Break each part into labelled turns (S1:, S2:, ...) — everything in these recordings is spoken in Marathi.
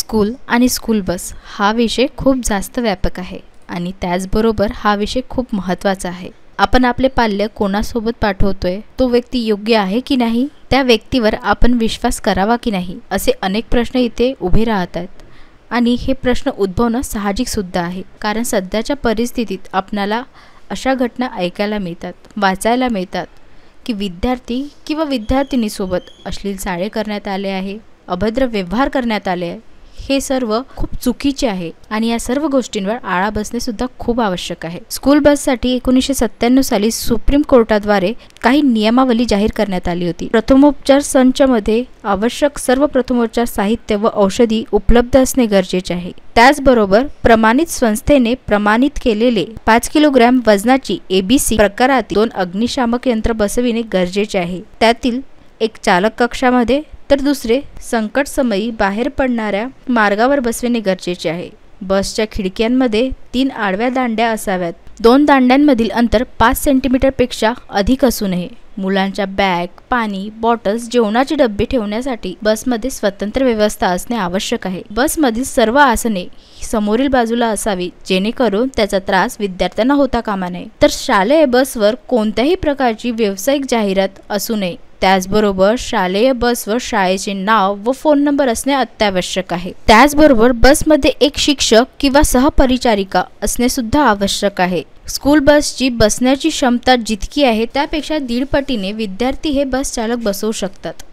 S1: स्कूल आणि स्कूल बस हा विषय खूप जास्त व्यापक आहे आणि त्याचबरोबर हा विषय खूप महत्त्वाचा आहे। आपण आपले पाल्य कोणासोबत पाठवतोय, तो व्यक्ती योग्य आहे की नाही, त्या व्यक्तीवर आपण विश्वास करावा की नाही, असे अनेक प्रश्न इथे उभे राहतात। आणि हे प्रश्न उद्भवणं साहजिक सुद्धा आहे, कारण सध्याच्या परिस्थितीत आपणाला अशा घटना ऐकायला मिळतात, वाचायला मिळतात की विद्यार्थी किंवा विद्यार्थिनीसोबत अश्लील चाळे करण्यात आले आहे, अभद्र व्यवहार करण्यात आले आहे। हे सर्व खूप चुकीचे आहे आणि या सर्व गोष्टींवर आळा बसणे सुद्धा खूप आवश्यक आहे। स्कूल बससाठी 1997 साली सुप्रीम कोर्टाद्वारे काही नियमावली जाहीर करण्यात आली होती। प्रथमोपचार संचामध्ये आवश्यक सर्व प्रथमोपचार साहित्य व औषधी उपलब्ध असणे गरजेचे आहे। त्याचबरोबर प्रमाणित संस्थेने प्रमाणित केलेले 5 किलोग्रॅम वजनाची ABC प्रकारातील 2 अग्निशामक यंत्र बसविणे गरजेचे आहे। त्यातील एक चालक कक्षामध्ये तर दुसरे संकट समयी बाहेर पडणाऱ्या मार्गावर बसविणे गरजेचे आहे। बसच्या खिडक्यांमध्ये 3 आडव्या दांड्या असाव्यात। 2 दांड्यांमधील अंतर 5 सेंटीमीटर पेक्षा अधिक असू नये। मुलांच्या बॅग, पाणी, बॉटल्स, जेवणाचे डबे ठेवण्यासाठी बसमध्ये स्वतंत्र व्यवस्था असणे आवश्यक आहे। बसमधील सर्व आसने समोरील बाजूला असावी, जेणेकरून त्याचा त्रास विद्यार्थ्यांना होता कामा नये। तर शालेय बसवर कोणत्याही प्रकारची व्यावसायिक जाहिरात असू नये। त्याचबरोबर शालेय बसवर शाळेचे नाव व फोन नंबर असणे अत्यावश्यक आहे। त्याचबरोबर बसमध्ये एक शिक्षक किंवा सहपरिचारिका असणे सुद्धा आवश्यक आहे। स्कूल बसची बसण्याची क्षमता जितकी आहे त्यापेक्षा 1.5 पटीने विद्यार्थी हे बस चालक बसवू शकतात।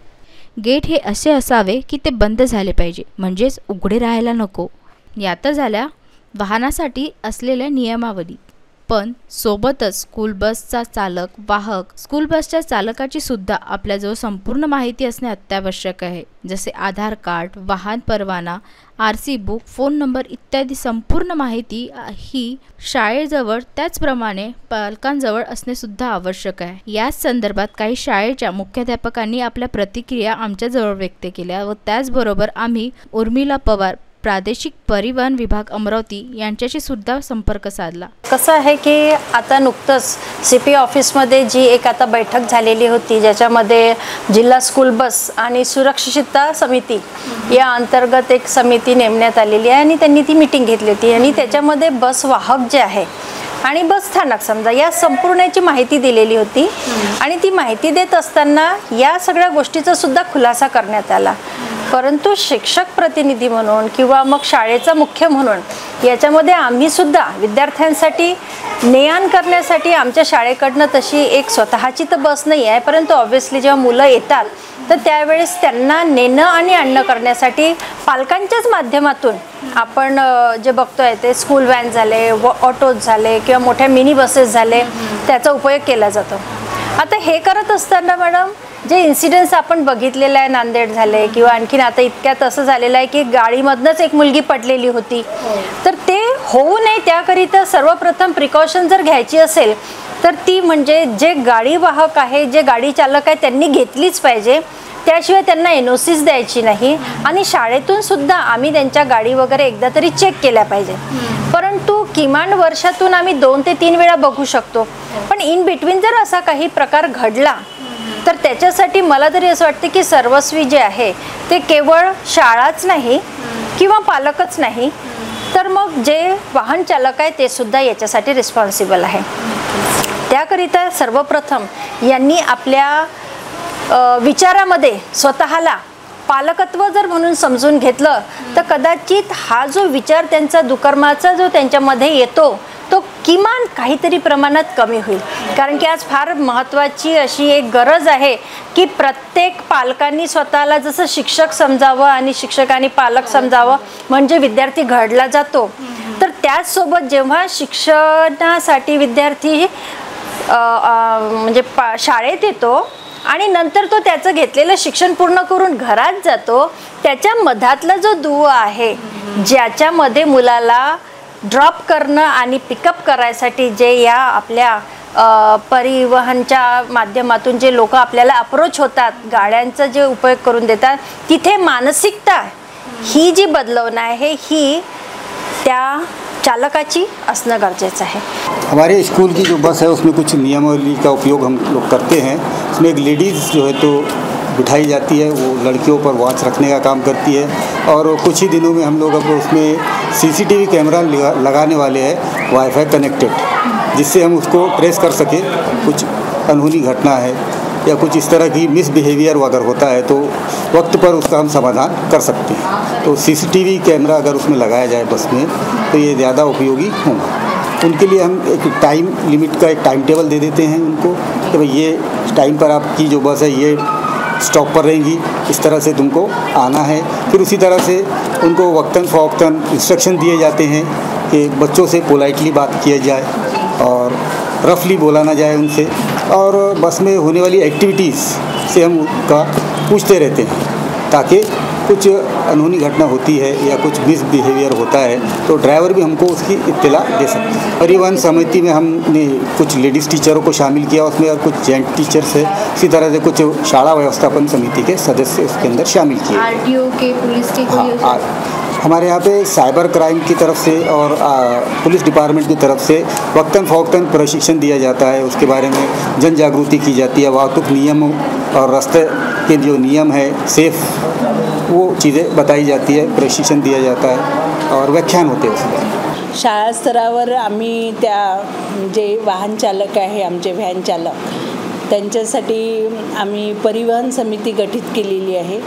S1: गेट हे असे असावे की ते बंद झाले पाहिजे, म्हणजेच उघडे राहायला नको। यात झाल्या वाहनासाठी असलेल्या नियमावली, पण सोबतच स्कूल बसचा चालक, वाहक, स्कूल बसच्या चालकाची सुद्धा आपल्याजवळ संपूर्ण माहिती असणे अत्यावश्यक आहे, जसे आधार कार्ड, वाहन परवाना, RC बुक, फोन नंबर इत्यादी संपूर्ण माहिती ही शाळेजवळ त्याचप्रमाणे पालकांजवळ असणे सुद्धा आवश्यक आहे। याच संदर्भात काही शाळेच्या मुख्याध्यापकांनी आपल्या प्रतिक्रिया आमच्याजवळ व्यक्त केल्या व त्याचबरोबर आम्ही उर्मिला पवार, प्रादेशिक परिवहन विभाग अमरावती यांच्याशी सुद्धा संपर्क साधला।
S2: कसं आहे की आता नुकतंच CP ऑफिसमध्ये जी एक आता बैठक झालेली होती, ज्याच्यामध्ये जिल्हा स्कूल बस आणि सुरक्षितता समिती या अंतर्गत एक समिती नेमण्यात आलेली आहे आणि त्यांनी ती मीटिंग घेतली होती आणि त्याच्यामध्ये बस वाहक जे आहे आणि बस स्थानक समजा या संपूर्णची माहिती दिलेली होती आणि ती माहिती देत असताना या सगळ्या गोष्टीचा सुद्धा खुलासा करण्यात आला। परंतु शिक्षक प्रतिनिधी म्हणून किंवा मग शाळेचा मुख्य म्हणून याच्यामध्ये आम्ही सुद्धा विद्यार्थ्यांसाठी ने-आण करण्यासाठी आमच्या शाळेकडनं तशी एक स्वतःची तर बस नाही आहे, परंतु ऑब्व्हियसली जेव्हा मुलं येतात तर त्यावेळेस त्यांना नेणं आणि आणणं करण्यासाठी पालकांच्याच माध्यमातून आपण जे बघतोय ते स्कूल व्हॅन झाले व ऑटोज झाले किंवा मोठ्या मिनी बसेस झाले, त्याचा उपयोग केला जातो। आता हे करत असताना मॅडम जे इन्सिडेंट्स आपण बघितलेले आहे, नांदेड झाले किंवा आणखीन आता इतक्यात असं झालेलं आहे की गाडीमधनंच एक मुलगी पडलेली होती, तर ते होऊ नये त्याकरिता सर्वप्रथम प्रिकॉशन जर घ्यायची असेल तर ती म्हणजे जे गाडी वाहक आहे, जे गाडी चालक आहे त्यांनी घेतलीच पाहिजे। त्याशिवाय त्यांना NOCs द्यायची नाही आणि शाळेतून सुद्धा आम्ही त्यांच्या गाडी वगैरे एकदा तरी चेक केल्या पाहिजे। परंतु किमान वर्षातून आम्ही 2 ते 3 वेळा बघू शकतो, पण इन बिटवीन जर असा काही प्रकार घडला तर त्याच्यासाठी मला तरी असं वाटतं की सर्वस्वी जे आहे ते केवळ शाळाच नाही किंवा पालकच नाही, तर मग जे वाहन चालक आहे ते सुद्धा याच्यासाठी रिस्पॉन्सिबल आहे। त्याकरिता सर्वप्रथम यांनी आपल्या विचारामध्ये स्वतःला पालकत्व जर म्हणून समजून घेतलं तर कदाचित हा जो विचार त्यांचा दुकर्माचा जो त्यांच्यामध्ये येतो तो किमान काहीतरी प्रमाणात कमी होईल। कारण की आज फार महत्त्वाची अशी एक गरज आहे की प्रत्येक पालकांनी स्वतःला जसं शिक्षक समजावं आणि शिक्षकांनी पालक समजावं, म्हणजे विद्यार्थी घडला जातो। तर त्याचसोबत जेव्हा शिक्षणासाठी विद्यार्थी म्हणजे शाळेत येतो आणि नंतर तो त्याचं घेतलेलं शिक्षण पूर्ण करून घरात जातो, त्याच्या मधातला जो दुवा आहे ज्याच्यामध्ये मुलाला ड्रॉप करणं आणि पिकअप करायसाठी जे या आपल्या परिवहनच्या माध्यमातून जे लोक आपल्याला अप्रोच होतात, गाड्यांचा जे उपयोग करून देतात, तिथे मानसिकता ही जी बदलवणं आहे ही त्या चालकाची असणं गरजेचं है।
S3: हमारे स्कूल की जो बस है उसमें कुछ नियमावली का उपयोग हम लोग करते हैं। उसमें एक लेडीज़ जो है तो बिठाई जाती है, वो लड़कियों पर वॉच रखने का काम करती है। और कुछ ही दिनों में हम लोग अब उसमें CCTV कैमरा लगाने वाले हैं वाईफाई कनेक्टेड, जिससे हम उसको ट्रेस कर सकें। कुछ अनहोनी घटना है या कुछ इस तरह की मिसबिहेवियर अगर होता है तो वक्त पर उसका हम समाधान कर सकते हैं। तो CCTV कैमरा अगर उसमें लगाया जाए बस में तो ये ज़्यादा उपयोगी होगा। उनके लिए हम एक टाइम लिमिट का एक टाइम टेबल दे देते हैं उनको कि भाई ये टाइम पर आपकी जो बस है ये स्टॉप पर रहेंगी, इस तरह से तुमको आना है। फिर उसी तरह से उनको वक्तन फ़वक्तन इंस्ट्रक्शन दिए जाते हैं कि बच्चों से पोलाइटली बात किया जाए और रफली बोला ना जाए उनसे। और बस में होने वाली एक्टिविटीज़ से हम उनका पूछते रहते हैं ताकि कुछ अनहोनी घटना होती है या कुछ मिसबिहेवियर होता है तो ड्राइवर भी हमको उसकी इत्तला दे सकते हैं। परिवहन समिति में हमने कुछ लेडीज़ टीचरों को शामिल किया उसमें, और कुछ जेंट टीचर्स है। इसी तरह से कुछ शाला व्यवस्थापन समिति के सदस्य उसके अंदर शामिल किए।
S1: RTO के, पुलिस के कोई?
S3: हाँ, हमारे यहाँ पे साइबर क्राइम की तरफ से और पुलिस डिपार्टमेंट की तरफ से वक्तन फ़वक्तन प्रशिक्षण दिया जाता है। उसके बारे में जन जागृति की जाती है। वाहतुक नियम और रास्ते के जो नियम है सेफ़, वो चीज़ें बताई जाती है, प्रशिक्षण दिया जाता है और व्याख्यान होते हैं उसमें।
S4: शाळा स्तरावर आम्ही त्या जे वाहन चालक आहे, आमचे व्हॅन चालक, त्यांच्यासाठी आम्ही परिवहन समिती गठीत केलेली आहे।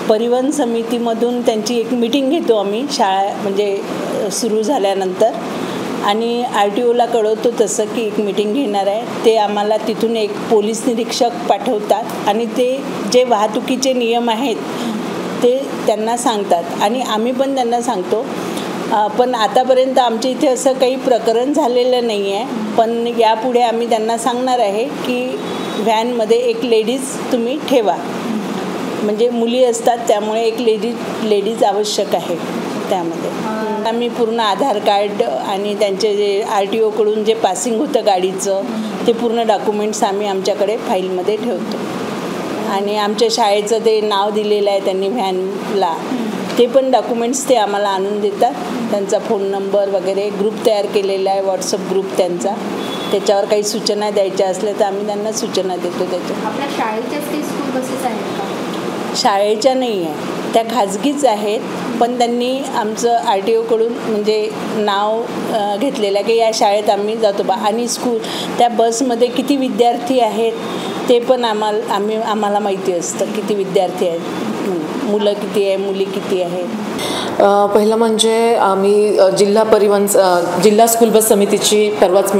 S4: परिवहन समितीमधून त्यांची एक मीटिंग घेतो आम्ही शाळा म्हणजे सुरू झाल्यानंतर, आणि RTOला कळवतो तसं की एक मीटिंग घेणार आहे। ते आम्हाला तिथून एक पोलीस निरीक्षक पाठवतात आणि ते जे वाहतुकीचे नियम आहेत ते त्यांना सांगतात आणि आम्ही पण त्यांना सांगतो। पण आतापर्यंत आमच्या इथे असं काही प्रकरण झालेलं नाही आहे, पण यापुढे आम्ही त्यांना सांगणार आहे की व्हॅनमध्ये एक लेडीज तुम्ही ठेवा, म्हणजे मुली असतात त्यामुळे एक लेडीज आवश्यक आहे त्यामध्ये। आम्ही पूर्ण आधार कार्ड आणि त्यांचे जे RTOकडून जे पासिंग होतं गाडीचं ते पूर्ण डॉक्युमेंट्स आम्ही आमच्याकडे फाईलमध्ये ठेवतो। आणि आमच्या शाळेचं ते नाव दिलेलं आहे त्यांनी व्हॅनला, ते पण डॉक्युमेंट्स ते आम्हाला आणून देतात। त्यांचा फोन नंबर वगैरे ग्रुप तयार केलेला आहे, व्हॉट्सअप ग्रुप त्यांचा, त्याच्यावर काही सूचना द्यायच्या असल्या तर आम्ही त्यांना सूचना देतो त्याच्या।
S1: आपल्या शाळेच्याच काही स्कूल बसेस आहेत का?
S4: शाळेच्या नाही आहे, त्या खाजगीच आहेत, पण त्यांनी आमचं RTOकडून म्हणजे नाव घेतलेलं आहे की या शाळेत आम्ही जातो बा। आणि स्कूल त्या बसमध्ये किती विद्यार्थी आहेत ते पण आम्हाला माहिती असतं, किती विद्यार्थी आहेत, मुलं किती आहे, मुली किती आहेत।
S5: पहिलं म्हणजे आम्ही जिल्हा स्कूल बस समितीची परवाच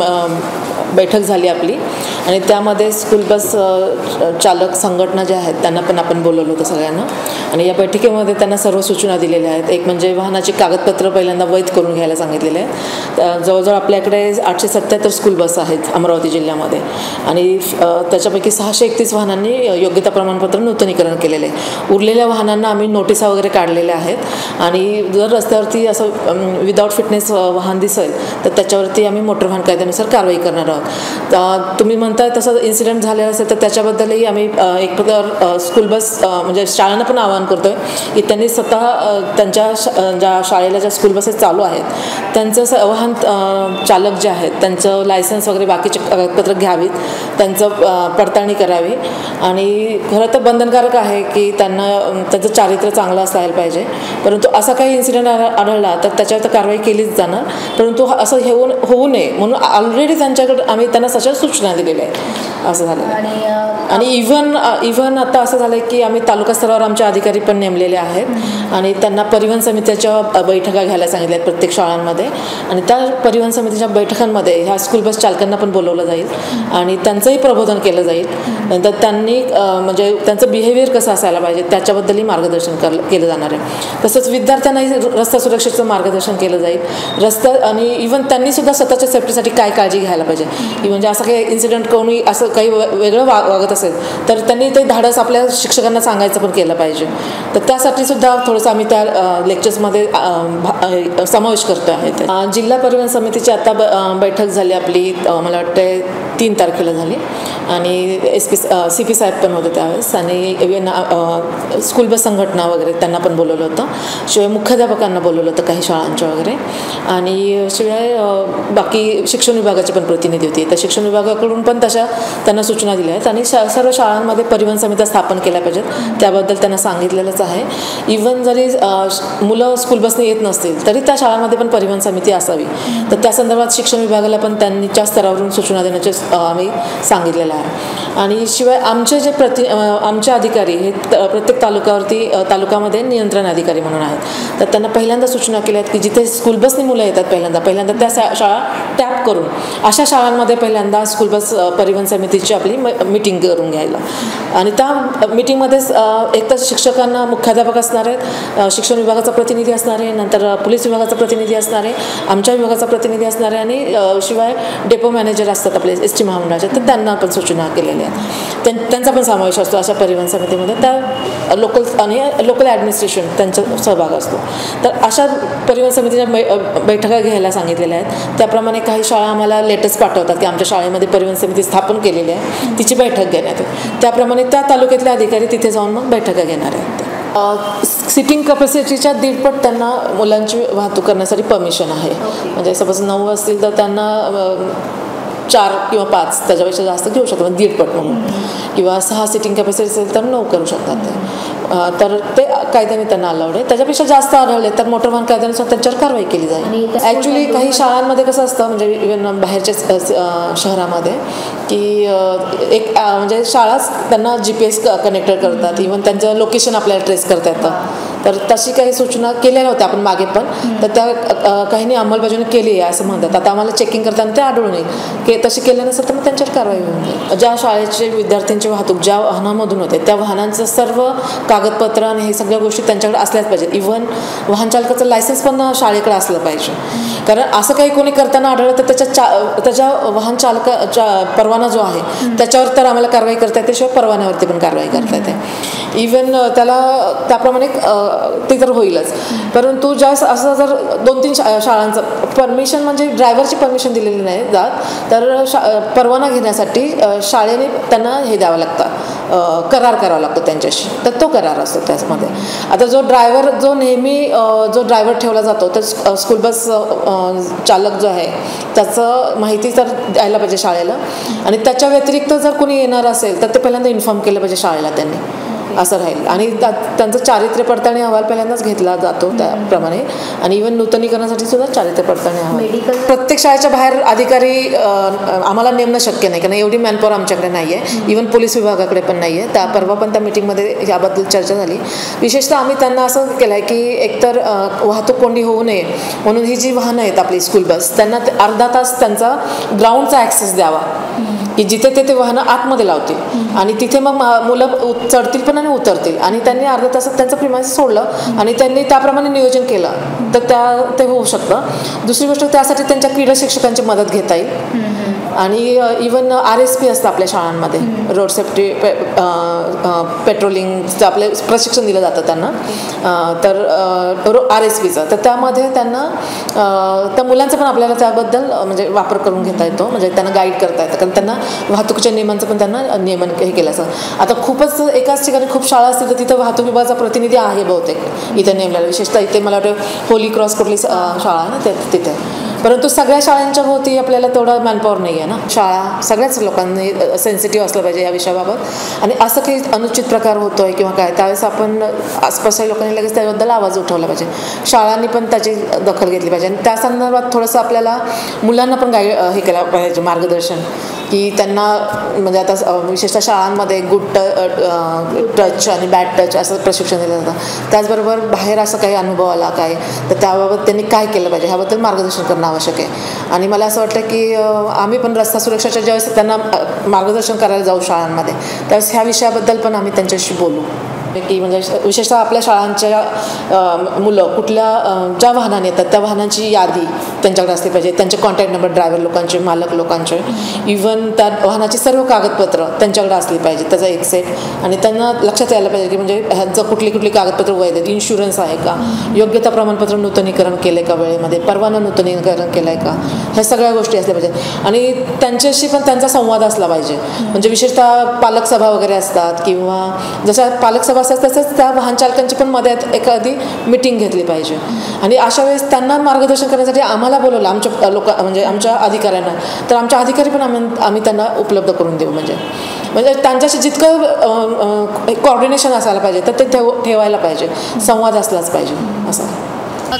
S5: बैठक झाली आपली, आणि त्यामध्ये स्कूल बस चालक संघटना ज्या आहेत त्यांना पण आपण बोलवलं होतं सगळ्यांना। आणि या बैठकीमध्ये त्यांना सर्व सूचना दिलेल्या आहेत। एक म्हणजे वाहनाची कागदपत्र पहिल्यांदा वैध करून घ्यायला सांगितलेले आहेत। जवळजवळ आपल्याकडे 877 स्कूल बस आहेत अमरावती जिल्ह्यामध्ये, आणि त्याच्यापैकी 631 वाहनांनी योग्यता प्रमाणपत्र नूतनीकरण केलेले आहे। उरलेल्या वाहनांना आम्ही नोटिसा वगैरे काढलेल्या आहेत, आणि जर रस्त्यावरती असं विदाऊट फिटनेस वाहन दिसेल तर त्याच्यावरती आम्ही मोटर वाहन कायद्यानुसार कारवाई करणार आहोत। तुम्ही म्हणताय तसं इन्सिडेंट झालेलं असेल तर त्याच्याबद्दलही आम्ही एक प्रकार स्कूल बस म्हणजे शाळांना पण आवाहन करतो आहे की त्यांनी स्वतः त्यांच्या ज्या शाळेला ज्या स्कूल बसेस चालू आहेत त्यांचं वाहन चालक जे आहेत त्यांचं लायसन्स वगैरे बाकीचे कागदपत्र घ्यावीत, त्यांचं पडताळणी करावी। आणि खरं तर बंधनकारक आहे की त्यांना त्यांचं चारित्र्य चांगलं असायला पाहिजे, परंतु असा काही इन्सिडेंट आढळला तर त्याच्यावर केलीच जाणार, परंतु असं होऊ नये म्हणून ऑलरेडी त्यांच्याकडे आम्ही त्यांना सशा सूचना दिलेल्या आहेत असं झालं। आणि इव्हन आता असं झालं की आम्ही तालुका स्तरावर आमचे अधिकारी पण नेमलेले आहेत, आणि त्यांना परिवहन समितीच्या बैठका घ्यायला सांगितल्या आहेत प्रत्येक शाळांमध्ये, आणि त्या परिवहन समितीच्या बैठकांमध्ये ह्या स्कूल बस चालकांना पण बोलवलं जाईल आणि त्यांचंही प्रबोधन केलं जाईल। नंतर त्यांनी म्हणजे त्यांचं बिहेवियर कसं असायला पाहिजे त्याच्याबद्दलही मार्गदर्शन केलं जाणार आहे। तसंच विद्यार्थ्यांनाही रस्ता सुरक्षेचं मार्गदर्शन केलं जाईल। आणि इव्हन त्यांनी सुद्धा स्वतःच्या सेफ्टीसाठी काय काळजी घ्यायला पाहिजे, म्हणजे असं काही इन्सिडेंट कोणी असं काही वेगळं वागत असेल तर त्यांनी ते धाडस आपल्या शिक्षकांना सांगायचं पण केलं पाहिजे। तर त्यासाठी सुद्धा थोडंसं आम्ही त्या लेक्चर्समध्ये समावेश करतो आहे। जिल्हा परिवहन समितीची आता बैठक झाली आपली, मला वाटते 3 तारखेला झाली, आणि CP साहेब पण होते त्यावेळेस, आणि स्कूल बस संघटना वगैरे त्यांना पण बोलवलं होतं। शिवाय मुख्याध्यापकांना बोलवलं होतं काही शाळांच्या वगैरे, आणि शिवाय बाकी शिक्षण विभागाचे पण प्रतिनिधी होते. त्या शिक्षण विभागाकडून पण तशा त्यांना सूचना दिल्या आहेत आणि सर्व शाळांमध्ये परिवहन समित्या स्थापन केल्या पाहिजेत, त्याबद्दल त्यांना सांगितलेलंच आहे. इव्हन जरी मुलं स्कूल बसने येत नसतील तरी त्या शाळांमध्ये पण परिवहन समिती असावी. तर त्या संदर्भात शिक्षण विभागाला पण त्यांच्या स्तरावरून सूचना देण्याचे आम्ही सांगितलेलं आहे. आणि शिवाय आमचे जे आमचे अधिकारी हे प्रत्येक तालुक्यामध्ये नियंत्रण अधिकारी म्हणून आहेत. तर त्यांना पहिल्यांदा सूचना केल्या आहेत की जिथे स्कूल बसने मुलं येतात पहिल्यांदा त्या शाळा टॅप करून अशा शाळांमध्ये पहिल्यांदा स्कूल बस परिवहन समितीची आपली मीटिंग करून घ्यायला. आणि त्या मीटिंगमध्येच एकतर शिक्षकांना मुख्याध्यापक असणार आहेत, शिक्षण विभागाचा प्रतिनिधी असणार आहे, नंतर पोलीस विभागाचा प्रतिनिधी असणार आहे, आमच्या विभागाचा प्रतिनिधी असणार आहे, आणि शिवाय डेपो मॅनेजर असतात आपले एस टी महामंडळाचे, तर त्यांना पण सूचना केलेल्या आहेत. त्यांचा पण समावेश असतो अशा परिवहन समितीमध्ये. त्या लोकल ॲडमिनिस्ट्रेशन त्यांचा सहभाग असतो. तर अशा परिवहन समितीच्या बैठका घ्यायला सांगितलेल्या आहेत. त्याप्रमाणे काही शाळा आम्हाला लेटर्स पाठवतात की आमच्या शाळेमध्ये परिवहन समिती स्थापन केलेली आहे, तिची बैठक घेण्यात येते. त्याप्रमाणे त्या तालुक्यातले अधिकारी तिथे जाऊन मग बैठका घेणार आहेत. सिटिंग कॅपॅसिटीच्या 1.5 त्यांना मुलांची वाहतूक करण्यासाठी परमिशन आहे. म्हणजे सपोज 9 असतील तर त्यांना 4 किंवा 5 त्याच्यापेक्षा जास्त घेऊ शकतात, 1.5 म्हणून, किंवा 6 सिटिंग कॅपॅसिटी असेल तर 9 करू शकतात ते. तर ते कायद्याने त्यांना अलाउड आहे. त्याच्यापेक्षा जास्त आढळले तर मोटर वाहन कायद्यानुसार त्यांच्यावर कारवाई केली जाईल. ॲक्च्युली काही शाळांमध्ये कसं असतं, म्हणजे इव्हन बाहेरच्या शहरामध्ये, की एक म्हणजे शाळाच त्यांना GPS कनेक्टर करतात, इव्हन त्यांचं लोकेशन आपल्याला ट्रेस करता येतं. तर तशी काही सूचना केलेल्या होत्या आपण मागे पण, तर त्या काहींनी अंमलबजावणी केली आहे असं म्हणतात. आता आम्हाला चेकिंग करताना ते आढळून येईल की तशी केल्या नसेल तर मग त्यांच्यावर कारवाई होऊन जाईल. ज्या शाळेचे विद्यार्थ्यांची वाहतूक ज्या वाहनामधून होते त्या वाहनांचं सर्व कागदपत्र आणि हे सगळ्या गोष्टी त्यांच्याकडे असल्याच पाहिजेत. इव्हन वाहन चालकाचं लायसन्स पण शाळेकडे असलं पाहिजे. कारण असं काही कोणी करताना आढळलं तर त्याच्या वाहन चालकाचा परवाना जो आहे त्याच्यावर तर आम्हाला कारवाई करता येते, शिवाय परवान्यावरती पण कारवाई करता येते. इव्हन त्याला त्याप्रमाणे ते तर होईलच. परंतु ज्यावेळेस असं जर 2-3 शाळांचं परमिशन, म्हणजे ड्रायव्हरची परमिशन दिलेली नाही जात, तर परवाना घेण्यासाठी शाळेने त्यांना हे द्यावं लागतं, करार करावा लागतो त्यांच्याशी. तर तो करार असतो त्यामध्ये. आता जो नेहमी जो ड्रायव्हर ठेवला जातो तर स्कूल बस चालक जो आहे त्याचं माहिती तर द्यायला पाहिजे शाळेला. आणि त्याच्या व्यतिरिक्त जर कोणी येणार असेल तर ते पहिल्यांदा इन्फॉर्म केलं पाहिजे शाळेला त्यांनी, असं राहील. आणि त्यांचं चारित्र्य पडताळणी अहवाल पहिल्यांदाच घेतला जातो त्याप्रमाणे. आणि इव्हन नूतनीकरणासाठी सुद्धा चारित्र्य पडताळणी अहवाल. प्रत्येक शाळेच्या बाहेर अधिकारी आम्हाला नेमणं शक्य नाही, कारण एवढी मॅनपॉवर आमच्याकडे नाही आहे. इव्हन पोलीस विभागाकडे पण नाही आहे. त्या परवा पण त्या मीटिंगमध्ये याबद्दल चर्चा झाली. विशेषतः आम्ही त्यांना असं केलं आहे की एकतर वाहतूक कोंडी होऊ नये म्हणून ही जी वाहनं आहेत आपली स्कूल बस, त्यांना अर्धा तास त्यांचा ग्राउंडचा ॲक्सेस द्यावा, की जिथे ते वाहनं आतमध्ये लावतील आणि तिथे मग मुलं चढतील पण आणि उतरतील. आणि त्यांनी अर्ध्या तासात त्यांचं प्रिमाइस सोडलं आणि त्यांनी त्याप्रमाणे नियोजन केलं तर ते होऊ शकतं. दुसरी गोष्ट, त्यासाठी त्यांच्या क्रीडा शिक्षकांची मदत घेता येईल. आणि इवन RSP असतं आपल्या शाळांमध्ये, रोड सेफ्टी पेट्रोलिंगचं आपले प्रशिक्षण दिलं जातं त्यांना. तर RSPचं, तर त्यामध्ये त्यांना त्या मुलांचं पण आपल्याला त्याबद्दल म्हणजे वापर करून घेता येतो, म्हणजे त्यांना गाईड करता येतं. कारण त्यांना वाहतुकीच्या नियमांचं पण त्यांना नियमन हे केलं असं. आता खूपच एकाच ठिकाणी खूप शाळा असतील तर तिथं वाहतूक विभागाचा प्रतिनिधी आहे बहुतेक इथे नेमलेला. विशेषतः इथे मला वाटतं होली क्रॉस कुठली शाळा आहे ना तिथे. परंतु सगळ्या शाळांच्या भोवती आपल्याला तेवढा मॅनपॉवर नाही आहे ना. शाळा सगळ्याच लोकांनी सेन्सिटिव्ह असलं पाहिजे या विषयाबाबत. आणि असं काही अनुचित प्रकार होतो आहे किंवा काय, त्यावेळेस आपण आसपासच्या लोकांनी लगेच त्याबद्दल आवाज उठवला पाहिजे. शाळांनी पण त्याची दखल घेतली पाहिजे. आणि त्या संदर्भात थोडंसं आपल्याला मुलांना पण हे केलं पाहिजे मार्गदर्शन, की त्यांना म्हणजे आता विशेषतः शाळांमध्ये गुड टच आणि बॅड टच असं प्रशिक्षण दिलं जातं. त्याचबरोबर बाहेर असं काही अनुभव आला काय तर त्याबाबत त्यांनी काय केलं पाहिजे ह्याबद्दल मार्गदर्शन करणं आवश्यक आहे. आणि मला असं वाटतं की आम्ही पण रस्ता सुरक्षेच्या ज्यावेळेस त्यांना मार्गदर्शन करायला जाऊ शाळांमध्ये त्यावेळेस ह्या विषयाबद्दल पण आम्ही त्यांच्याशी बोलू, की म्हणजे विशेषतः आपल्या शाळांच्या मुलं कुठल्या ज्या वाहनाने येतात त्या वाहनांची यादी त्यांच्याकडे असले पाहिजे, त्यांचे कॉन्टॅक्ट नंबर ड्रायव्हर लोकांचे, मालक लोकांचे, इव्हन त्या वाहनाची सर्व कागदपत्र त्यांच्याकडे असली पाहिजे, त्याचा एक सेट. आणि त्यांना लक्षात यायला पाहिजे की म्हणजे ह्यांचं कुठली कागदपत्र वैध आहेत, इन्शुरन्स आहे का, योग्यता प्रमाणपत्र नूतनीकरण केलं आहे का वेळेमध्ये, परवाना नूतनीकरण केलं आहे का, ह्या सगळ्या गोष्टी असल्या पाहिजेत. आणि त्यांच्याशी पण त्यांचा संवाद असला पाहिजे. म्हणजे विशेषतः पालक सभा वगैरे असतात किंवा जशा पालक सभा असतात तसंच त्या वाहन चालकांची पण मध्ये एखादी मीटिंग घेतली पाहिजे. आणि अशा वेळेस त्यांना मार्गदर्शन करण्यासाठी आम्हाला बोलवलं, आमच्या म्हणजे आमच्या अधिकाऱ्यांना, तर आमच्या अधिकारी पण आम्ही त्यांना उपलब्ध करून देऊ. म्हणजे त्यांच्याशी जितकं कोऑर्डिनेशन असायला पाहिजे तर ते ठेवायला पाहिजे, संवाद असलाच पाहिजे असं.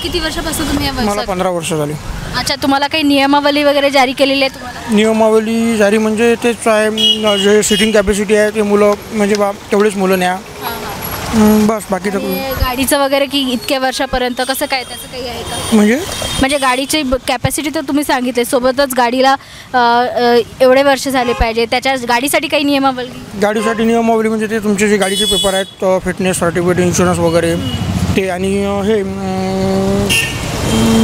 S1: किती वर्षापासून तुम्ही या
S6: मला
S1: व्यवसायात?
S6: 15 वर्ष झाली.
S1: अच्छा, तुम्हाला काही नियमावली वगैरे जारी केलेली आहे तुम्हाला?
S6: नियमावली जारी म्हणजे तेच आहे, जे सिटिंग कॅपॅसिटी आहे ते मुलं म्हणजे तेवढेच मुलं न्या, बस. बाकी तर
S1: गाडीचं वगैरे की इतक्या वर्षापर्यंत कसं काय, त्याचं काही आहे का?
S6: म्हणजे
S1: गाडीची कॅपॅसिटी तर तुम्ही सांगितले, सोबतच गाडीला एवढे वर्ष झाले पाहिजे, त्याच्या गाडीसाठी काही नियमावली?
S6: गाडीसाठी नियमावली म्हणजे ते तुमचे जे गाडीचे पेपर आहेत, फिटनेस सर्टिफिकेट, इन्शुरन्स वगैरे ते, आणि हे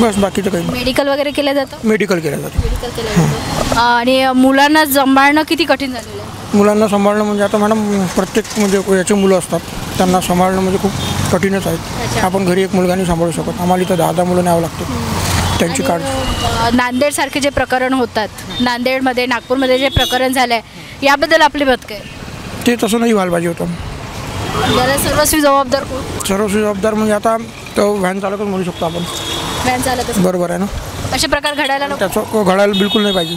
S6: बस. बाकी तर काही.
S1: मेडिकल वगैरे केलं जातं?
S6: मेडिकल केलं जातं.
S1: आणि मुलांना सांभाळणं किती कठीण झालेलं आहे?
S6: मुलांना सांभाळणं म्हणजे आता मॅडम प्रत्येक म्हणजे याचे मुलं असतात, त्यांना सांभाळणं म्हणजे खूप कठीणच आहेत. आपण घरी एक मुलगा नाही सांभाळू शकत, आम्हाला इथं 10 मुलं न्यावं लागतं, त्यांची काळजी.
S1: नांदेडसारखे जे प्रकरण होतात, नांदेडमध्ये, नागपूरमध्ये जे प्रकरण झालं आहे, याबद्दल आपले मत काय?
S6: ते तसं नाही व्हायला पाहिजे होतं.
S1: याला सर्वस्वी जबाबदार कोण?
S6: सर्वस्वी जबाबदार म्हणजे आता तो व्हॅन चालकच म्हणू शकतो आपण.
S1: व्हॅन चालक,
S6: बरोबर आहे ना.
S1: असे प्रकार घडायला नको?
S6: त्याचं घडायला बिलकुल नाही पाहिजे.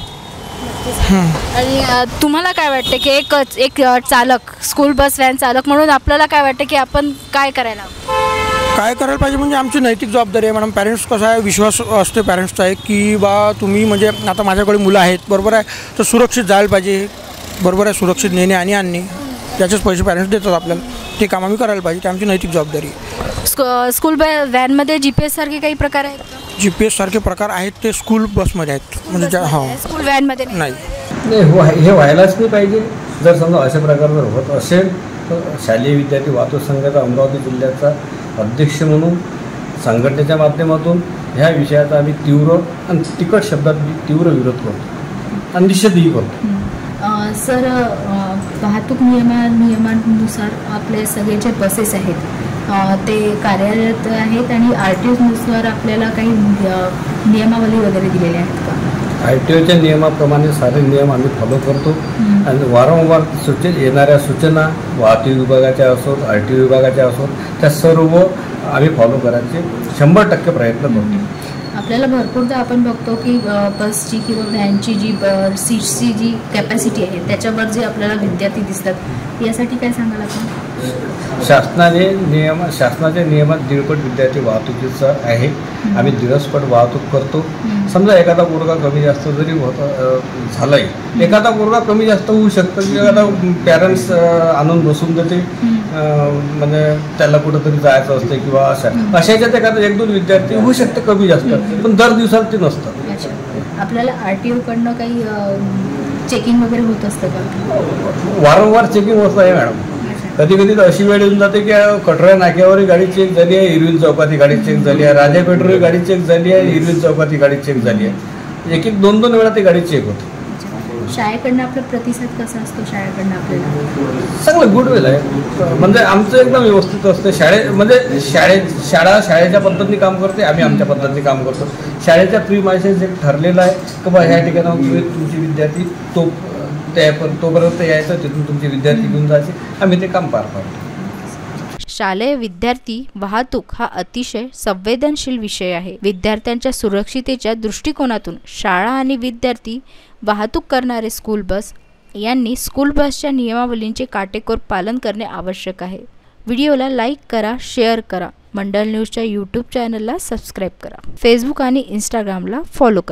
S1: आणि तुम्हाला काय वाटतं की एक चालक, स्कूल बस व्हॅन चालक म्हणून आपल्याला काय वाटतं की आपण काय करायला
S6: पाहिजे? म्हणजे आमची नैतिक जबाबदारी आहे मॅडम. पॅरेंट्स कसं आहे, विश्वास असते पॅरेंट्सचा आहे की बा तुम्ही म्हणजे आता माझ्याकडे मुलं आहेत, बरोबर आहे, तर सुरक्षित जायला पाहिजे, बरोबर आहे, सुरक्षित नेणे आणि आणणे, त्याचेच पैसे पॅरेंट्स देतात आपल्याला, ते काम आम्ही करायला पाहिजे, ते आमची नैतिक जबाबदारी आहे.
S1: स्कूल व्हॅनमध्ये GPS सारखे काही प्रकार आहेत?
S6: GPS सारखे प्रकार आहेत ते स्कूल बसमध्ये आहेत, म्हणजे
S1: स्कूल व्हॅनमध्ये
S6: नाही.
S7: हे व्हायलाच नाही पाहिजे. जर समजा अशा प्रकार जर होत असेल तर शालेय विद्यार्थी वाहतूक संघाचा अमरावती जिल्ह्याचा अध्यक्ष म्हणून संघटनेच्या माध्यमातून ह्या विषयाचा आम्ही तीव्र आणि तिखट शब्दात तीव्र विरोध करतो आणि निषेधही करतो.
S1: सर, वाहतूक नियमानुसार आपले सगळे जे बसेस आहेत ते कार्यरत आहेत आणि RTOनुसार आपल्याला काही नियमावली वगैरे दिलेल्या आहेत का?
S7: RTOच्या नियमाप्रमाणे सारे नियम आम्ही फॉलो करतो आणि वारंवार येणाऱ्या सूचना वाहतूक विभागाच्या असोत, RTO विभागाच्या असोत, त्या सर्व आम्ही फॉलो करायचे 100% प्रयत्न करतो.
S1: आपल्याला भरपूरदा आपण बघतो की बसची किंवा व्हॅनची जी सीट्सची जी कॅपॅसिटी आहे त्याच्यावर जे आपल्याला विद्यार्थी दिसतात, यासाठी काय सांगाल आपण?
S7: शासनाच्या नियमात 1.5 विद्यार्थी वाहतुकीचा आहे. आम्ही दिवसपट वाहतूक करतो. समजा एखादा गुडघा कमी जास्त जरी झालाय, एखादा गुडघा कमी जास्त होऊ शकतं की एखादा पॅरेंट्स आणून बसून देते, म्हणजे त्याला कुठंतरी जायचं असते किंवा अशाच्यात एखादा 1-2 विद्यार्थी होऊ शकते कमी जास्त, पण दर दिवसाला ते नसतं.
S1: आपल्याला RTOकडनं काही चेकिंग वगैरे होत असतं का?
S7: वारंवार चेकिंग होत आहे मॅडम. कधी कधी तर अशी वेळ येऊन जाते की कटरा नाक्यावरही गाडी चेक झाली आहे, इरविन चौकात गाडी चेक झाली आहे, राजा पेठवरही गाडी चेक झाली आहे, इरविन चौकात गाडी चेक झाली आहे. 1-2 वेळा ती गाडी चेक होते.
S1: शाळेकडनं आपला प्रतिसाद कसा असतो? शाळेकडनं आपल्याला
S7: चांगलं गुडविल आहे, म्हणजे आमचं एकदम व्यवस्थित असतं. म्हणजे शाळेच्या पद्धतीने काम करते, आम्ही आमच्या पद्धतीने काम करतो. शाळेच्या प्रीमायसेस एक ठरलेलं आहे की बा ह्या ठिकाणावर तुमची विद्यार्थी तोपर्यंत यायचं, तिथून तुमचे विद्यार्थी घेऊन जायचे, आम्ही ते काम पार पाडतो.
S1: शालेय विद्यार्थी वाहतूक हा अतिशय संवेदनशील विषय आहे. विद्यार्थ्यांच्या सुरक्षितेच्या दृष्टिकोनातून शाळा आणि विद्यार्थी वाहतूक करणारे स्कूल बस यांनी स्कूल बसच्या नियमावलींचे काटेकोर पालन करणे आवश्यक आहे. व्हिडिओला लाईक करा, शेअर करा, मंडल न्यूजच्या YouTube चॅनलला सबस्क्राईब करा, फेसबुक आणि इंस्टाग्रामला फॉलो करा.